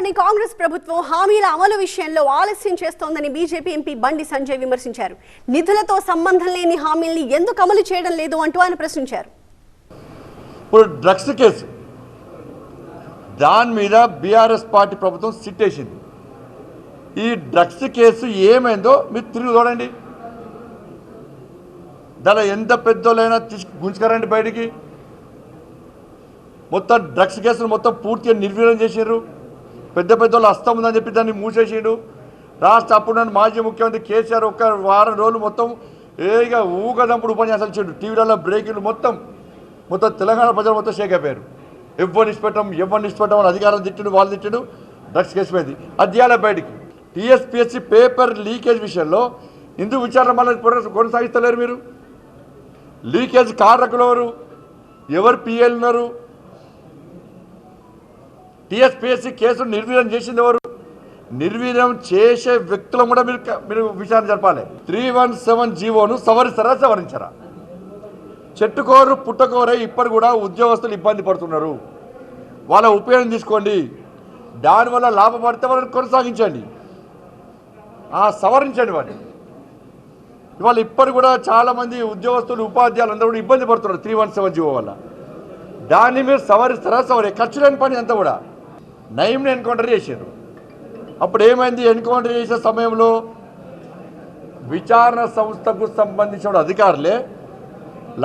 రాష్ట్రంలోని కాంగ్రెస్ ప్రభుత్వం హామీల అమలు విషయంలో ఆలస్యం చేస్తోందని బీజేపీ ఎంపీ బండి సంజయ్ విమర్శించారు. నిధులతో సంబంధం లేని హామీల్ని ఎందుకు అమలు చేయడం లేదు అంటూ ఆయన ప్రశ్నించారు. ఇప్పుడు డ్రగ్స్ కేసు దాని మీద బీఆర్ఎస్ పార్టీ ప్రభుత్వం సిట్టేసింది. ఈ డ్రగ్స్ కేసు ఏమైందో మీరు తిరిగి చూడండి. దాని ఎంత పెద్దోళ్ళైనా గుంజుకరండి బయటికి. మొత్తం డ్రగ్స్ కేసులు మొత్తం పూర్తిగా నిర్వీర్యం చేసారు. పెద్ద పెద్దోళ్ళు హస్తం ఉందని చెప్పి దాన్ని మూసేసిండు. రాష్ట్ర అప్పుడు మాజీ ముఖ్యమంత్రి కేసీఆర్ ఒక్క వారం రోజులు మొత్తం ఏగా ఊగదంపుడు ఉపన్యాసాలు ఇచ్చాడు. టీవీలలో బ్రేకింగ్లు మొత్తం తెలంగాణ ప్రజలు మొత్తం షేక్ అయిపోయారు. ఎవరిని ఇష్టపెట్టాం అని అధికారం తిట్టిండు, వాళ్ళు తిట్టిండు. డ్రగ్స్ కేసు పోయింది. అది తీయాలి బయటికి. టీఎస్పీఎస్సీ పేపర్ లీకేజ్ విషయంలో ఎందుకు విచారణ మళ్ళీ కొనసాగిస్తలేరు మీరు? లీకేజ్ కారకులు ఎవరు పిఎల్ ఉన్నారు? టీఎస్పీఎస్సీ కేసును నిర్వీర్యం చేసింది ఎవరు? నిర్వీర్యం చేసే వ్యక్తులను కూడా మీరు విచారణ జరపాలి. 317 జీవోను సవరించరా? చెట్టుకోరు పుట్టకోరే ఇప్పటి కూడా ఉద్యోగస్తులు ఇబ్బంది పడుతున్నారు. వాళ్ళ ఉపయోగం తీసుకోండి. దానివల్ల లాభపడితే వాళ్ళని కొనసాగించండి, సవరించండి వాటిని. ఇవాళ ఇప్పటి కూడా చాలామంది ఉద్యోగస్తులు ఉపాధ్యాయులు అందరూ కూడా ఇబ్బంది పడుతున్నారు 317 జీవో వల్ల. దాన్ని మీరు సవరిస్తారా? ఖర్చు లేని పని అంతా కూడా. నయంని ఎన్కౌంటర్ చేశారు. అప్పుడు ఏమైంది? ఎన్కౌంటర్ చేసే సమయంలో విచారణ సంస్థకు సంబంధించిన అధికారులే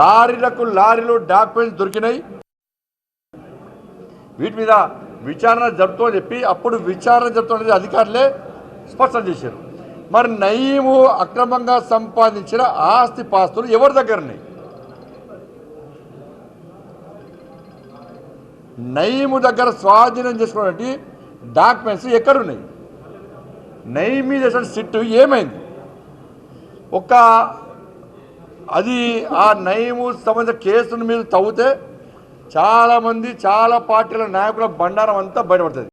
లారీలు డాక్యుమెంట్స్ దొరికినాయి, వీటి మీద విచారణ జరుపుతూ చెప్పి అప్పుడు విచారణ జరుపుతున్న అధికారులే స్పష్టం చేశారు. మరి నయీము అక్రమంగా సంపాదించిన ఆస్తి పాస్తులు ఎవరి దగ్గర ఉన్నాయి? నయీము దగ్గర స్వాధీనం చేసుకున్నటువంటి డాక్యుమెంట్స్ ఎక్కడున్నాయి? నయీం మీద సిట్టు ఏమైంది? అది ఆ నయీము సంబంధించిన కేసును మీరు తవ్వితే చాలామంది చాలా పార్టీల నాయకుల బండారం అంతా బయటపడుతుంది.